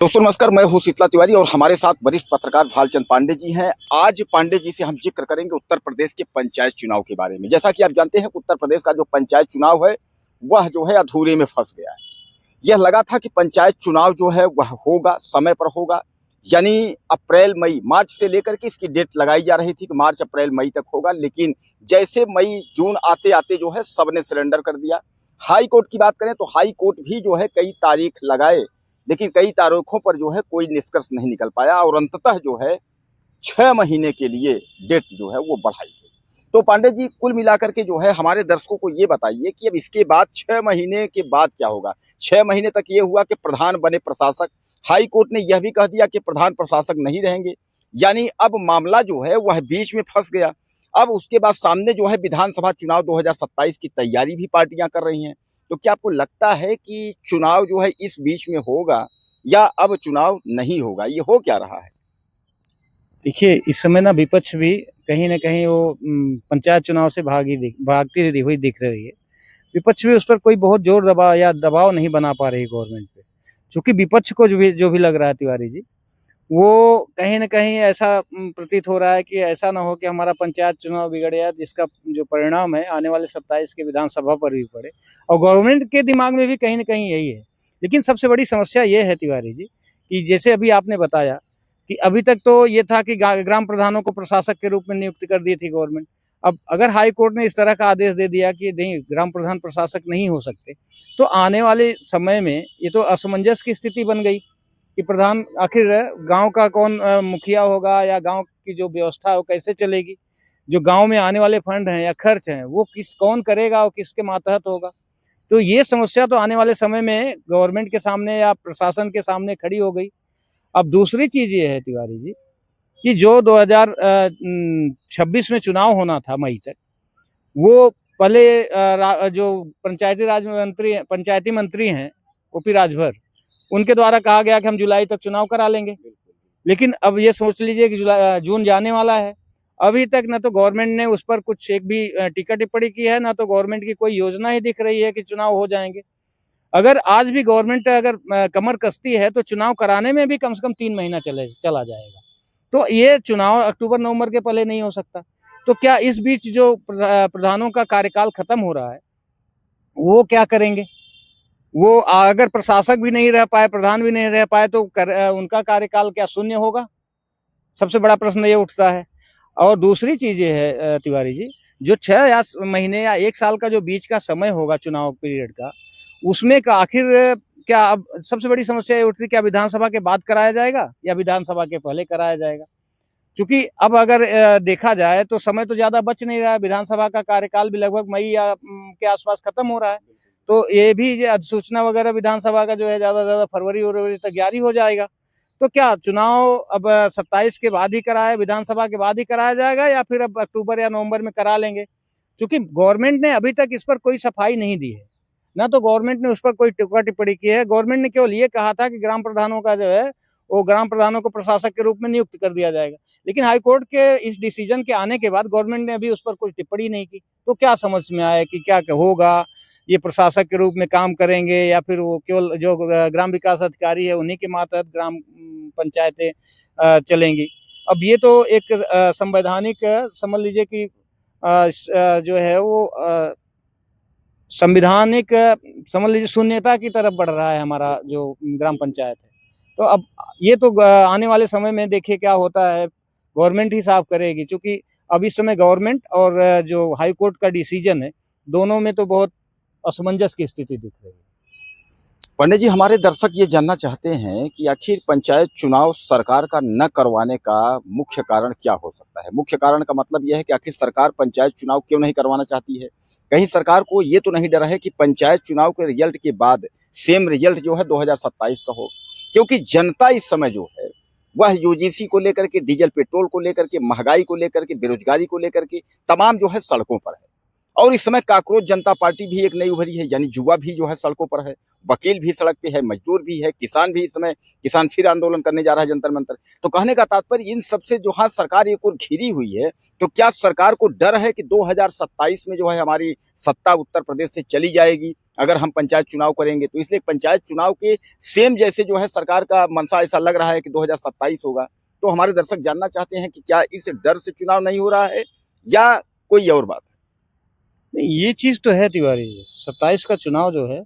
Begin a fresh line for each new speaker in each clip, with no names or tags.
दोस्तों नमस्कार, मैं हूं शीतला तिवारी और हमारे साथ वरिष्ठ पत्रकार भालचंद पांडे जी हैं। आज पांडे जी से हम जिक्र करेंगे उत्तर प्रदेश के पंचायत चुनाव के बारे में। जैसा कि आप जानते हैं, उत्तर प्रदेश का जो पंचायत चुनाव है वह जो है अधूरे में फंस गया है। यह लगा था कि पंचायत चुनाव जो है वह होगा, समय पर होगा, यानी अप्रैल मई मार्च से लेकर के इसकी डेट लगाई जा रही थी कि मार्च अप्रैल मई तक होगा। लेकिन जैसे मई जून आते आते जो है सबने सरेंडर कर दिया। हाई कोर्ट की बात करें तो हाई कोर्ट भी जो है कई तारीख लगाए, लेकिन कई तारीखों पर जो है कोई निष्कर्ष नहीं निकल पाया और अंततः जो है 6 महीने के लिए डेट जो है वो बढ़ाई गई। तो पांडे जी, कुल मिलाकर के जो है हमारे दर्शकों को ये बताइए कि अब इसके बाद 6 महीने के बाद क्या होगा। 6 महीने तक ये हुआ कि प्रधान बने प्रशासक, हाई कोर्ट ने यह भी कह दिया कि प्रधान प्रशासक नहीं रहेंगे, यानी अब मामला जो है वह बीच में फंस गया। अब उसके बाद सामने जो है विधानसभा चुनाव 2027 की तैयारी भी पार्टियां कर रही हैं। तो क्या आपको लगता है कि चुनाव जो है इस बीच में होगा या अब चुनाव नहीं होगा? ये हो क्या रहा है?
देखिए, इस समय ना विपक्ष भी कहीं न कहीं वो पंचायत चुनाव से भागती हुई दिख रही है। विपक्ष भी उस पर कोई बहुत ज़ोर दबाव नहीं बना पा रही गवर्नमेंट पे। चूँकि विपक्ष को जो भी लग रहा है तिवारी जी, वो कहीं न कहीं ऐसा प्रतीत हो रहा है कि ऐसा ना हो कि हमारा पंचायत चुनाव बिगड़ गया, जिसका जो परिणाम है आने वाले 27 के विधानसभा पर भी पड़े। और गवर्नमेंट के दिमाग में भी कहीं न कहीं यही है। लेकिन सबसे बड़ी समस्या ये है तिवारी जी, कि जैसे अभी आपने बताया कि अभी तक तो ये था कि ग्राम प्रधानों को प्रशासक के रूप में नियुक्त कर दी थी गवर्नमेंट। अब अगर हाई कोर्ट ने इस तरह का आदेश दे दिया कि नहीं, ग्राम प्रधान प्रशासक नहीं हो सकते, तो आने वाले समय में ये तो असमंजस की स्थिति बन गई कि प्रधान आखिर गांव का कौन मुखिया होगा, या गांव की जो व्यवस्था है वो कैसे चलेगी। जो गांव में आने वाले फंड हैं या खर्च हैं वो कौन करेगा और किसके मातहत होगा। तो ये समस्या तो आने वाले समय में गवर्नमेंट के सामने या प्रशासन के सामने खड़ी हो गई। अब दूसरी चीज़ ये है तिवारी जी, कि जो 2026 में चुनाव होना था मई तक, वो पहले जो पंचायती मंत्री हैं ओपी राजभर, उनके द्वारा कहा गया कि हम जुलाई तक चुनाव करा लेंगे। लेकिन अब ये सोच लीजिए कि जून जाने वाला है, अभी तक न तो गवर्नमेंट ने उस पर कुछ एक भी टीका टिप्पणी की है, ना तो गवर्नमेंट की कोई योजना ही दिख रही है कि चुनाव हो जाएंगे। अगर आज भी गवर्नमेंट अगर कमर कसती है तो चुनाव कराने में भी कम से कम 3 महीना चला जाएगा। तो ये चुनाव अक्टूबर-नवंबर के पहले नहीं हो सकता। तो क्या इस बीच जो प्रधानों का कार्यकाल खत्म हो रहा है, वो क्या करेंगे? वो अगर प्रशासक भी नहीं रह पाए, प्रधान भी नहीं रह पाए, तो उनका कार्यकाल क्या शून्य होगा? सबसे बड़ा प्रश्न ये उठता है। और दूसरी चीज़ ये है तिवारी जी, जो 6 या महीने या 1 साल का जो बीच का समय होगा चुनाव पीरियड का, उसमें का आखिर क्या अब सबसे बड़ी समस्या ये उठती है, क्या विधानसभा के बाद कराया जाएगा या विधानसभा के पहले कराया जाएगा? क्योंकि अब अगर देखा जाए तो समय तो ज़्यादा बच नहीं रहा है, विधानसभा का कार्यकाल भी लगभग मई या के आसपास खत्म हो रहा है। तो ये भी जो अधिसूचना वगैरह विधानसभा का जो है ज़्यादा से ज़्यादा फरवरी-वरवरी तक जारी हो जाएगा। तो क्या चुनाव अब 27 के बाद ही कराया, विधानसभा के बाद ही कराया जाएगा, या फिर अब अक्टूबर या नवंबर में करा लेंगे? क्योंकि गवर्नमेंट ने अभी तक इस पर कोई सफाई नहीं दी है। ना तो गवर्नमेंट ने उस पर कोई टीका टिप्पणी की है। गवर्नमेंट ने केवल ये कहा था कि ग्राम प्रधानों का जो है, वो ग्राम प्रधानों को प्रशासक के रूप में नियुक्त कर दिया जाएगा। लेकिन हाई कोर्ट के इस डिसीजन के आने के बाद गवर्नमेंट ने अभी उस पर कोई टिप्पणी नहीं की। तो क्या समझ में आया कि क्या होगा? ये प्रशासक के रूप में काम करेंगे या फिर वो केवल जो ग्राम विकास अधिकारी है उन्हीं के मातहत ग्राम पंचायतें चलेंगी। अब ये तो एक संवैधानिक समझ लीजिए कि जो है वो संविधानिक समझ लीजिए शून्यता की तरफ बढ़ रहा है हमारा जो ग्राम पंचायत है। तो अब ये तो आने वाले समय में देखिए क्या होता है, गवर्नमेंट ही साफ करेगी। चूँकि अब इस समय गवर्नमेंट और जो हाई कोर्ट का डिसीजन है, दोनों में तो बहुत असमंजस की स्थिति दिख रही है।
पंडित जी, हमारे दर्शक ये जानना चाहते हैं कि आखिर पंचायत चुनाव सरकार का न करवाने का मुख्य कारण क्या हो सकता है? मुख्य कारण का मतलब यह है कि आखिर सरकार पंचायत चुनाव क्यों नहीं करवाना चाहती है? कहीं सरकार को ये तो नहीं डर है कि पंचायत चुनाव के रिजल्ट के बाद सेम रिजल्ट जो है 2027 का हो? क्योंकि जनता इस समय जो है वह यूजीसी को लेकर के, डीजल पेट्रोल को लेकर के, महंगाई को लेकर के, बेरोजगारी को लेकर के तमाम जो है सड़कों पर है। और इस समय काकरोच जनता पार्टी भी एक नई उभरी है, यानी युवा भी जो है सड़कों पर है, वकील भी सड़क पे है, मजदूर भी है, किसान भी। इस समय किसान फिर आंदोलन करने जा रहा है जंतर मंतर। तो कहने का तात्पर्य इन सबसे जो है सरकार एक और घिरी हुई है। तो क्या सरकार को डर है कि 2027 में जो है हमारी सत्ता उत्तर प्रदेश से चली जाएगी अगर हम पंचायत चुनाव करेंगे तो, इसलिए पंचायत चुनाव के सेम जैसे जो है सरकार का मंशा ऐसा लग रहा है कि 2027 होगा। तो हमारे दर्शक जानना चाहते हैं कि क्या इस डर से चुनाव नहीं हो रहा है या कोई और बात?
नहीं, ये चीज़ तो है तिवारी जी, 27 का चुनाव जो है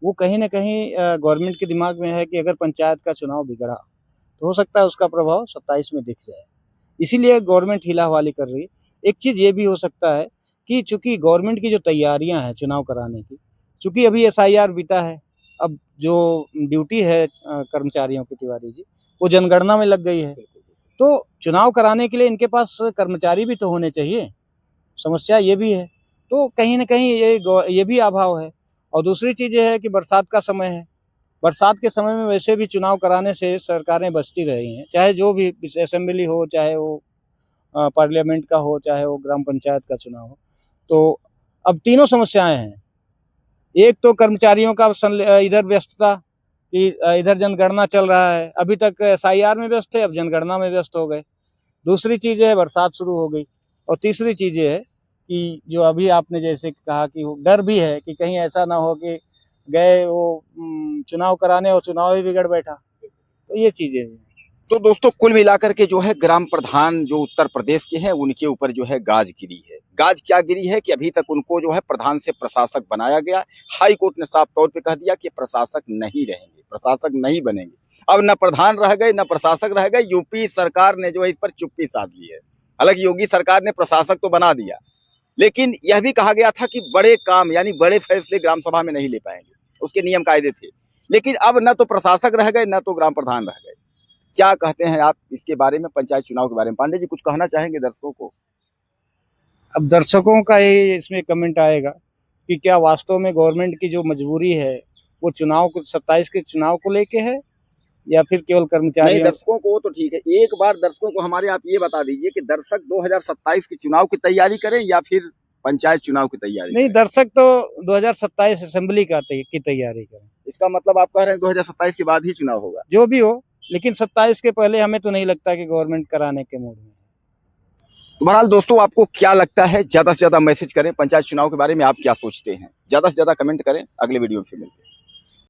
वो कहीं न कहीं गवर्नमेंट के दिमाग में है कि अगर पंचायत का चुनाव बिगड़ा तो हो सकता है उसका प्रभाव 27 में दिख जाए। इसीलिए गवर्नमेंट हीला-हवाली कर रही है। एक चीज़ ये भी हो सकता है कि चूँकि गवर्नमेंट की जो तैयारियाँ हैं चुनाव कराने की, चूँकि अभी एसआईआर बीता है, अब जो ड्यूटी है कर्मचारियों की तिवारी जी, वो जनगणना में लग गई है। तो चुनाव कराने के लिए इनके पास कर्मचारी भी तो होने चाहिए, समस्या ये भी है। तो कहीं न कहीं ये भी अभाव है। और दूसरी चीज़ ये है कि बरसात का समय है। बरसात के समय में वैसे भी चुनाव कराने से सरकारें बचती रही हैं, चाहे जो भी असेंबली हो, चाहे वो पार्लियामेंट का हो, चाहे वो ग्राम पंचायत का चुनाव हो। तो अब तीनों समस्याएँ हैं। एक तो कर्मचारियों का इधर व्यस्तता कि इधर जनगणना चल रहा है, अभी तक एसआईआर में व्यस्त थे, अब जनगणना में व्यस्त हो गए। दूसरी चीज़ है बरसात शुरू हो गई और तीसरी चीज़ ये है कि जो अभी आपने जैसे कहा कि वो डर भी है कि कहीं ऐसा ना हो कि गए वो चुनाव कराने और चुनाव ही बिगड़ बैठा। तो ये चीज़ें हैं।
तो दोस्तों कुल मिलाकर के जो है ग्राम प्रधान जो उत्तर प्रदेश के हैं उनके ऊपर जो है गाज गिरी है। गाज क्या गिरी है कि अभी तक उनको जो है प्रधान से प्रशासक बनाया गया। हाई कोर्ट ने साफ तौर पे कह दिया कि प्रशासक नहीं रहेंगे, प्रशासक नहीं बनेंगे। अब न प्रधान रह गए न प्रशासक रह गए, यूपी सरकार ने जो है इस पर चुप्पी साध ली है। हालांकि योगी सरकार ने प्रशासक तो बना दिया, लेकिन यह भी कहा गया था कि बड़े काम यानी बड़े फैसले ग्राम सभा में नहीं ले पाएंगे, उसके नियम कायदे थे। लेकिन अब न तो प्रशासक रह गए न तो ग्राम प्रधान रह गए। क्या कहते हैं आप इसके बारे में, पंचायत चुनाव के बारे में? पांडे जी कुछ कहना चाहेंगे दर्शकों को?
अब दर्शकों का ये इसमें कमेंट आएगा कि क्या वास्तव में गवर्नमेंट की जो मजबूरी है वो चुनाव को 27 के चुनाव को लेके है या फिर केवल
नहीं,
कर्मचारियों
दर्शकों को तो ठीक है, एक बार दर्शकों को हमारे आप ये बता दीजिए कि दर्शक 2027 के चुनाव की तैयारी करें या फिर पंचायत चुनाव की तैयारी
नहीं,
करें?
दर्शक तो 2027 असेंबली की तैयारी करें।
इसका मतलब आप कह रहे हैं 2027 के बाद ही चुनाव होगा?
जो भी हो, लेकिन 27 के पहले हमें तो नहीं लगता कि गवर्नमेंट कराने के मूड में है।
तो बहरहाल दोस्तों आपको क्या लगता है, ज्यादा से ज्यादा मैसेज करें पंचायत चुनाव के बारे में, आप क्या सोचते हैं, ज्यादा से ज्यादा कमेंट करें। अगले वीडियो में फिर मिलते हैं।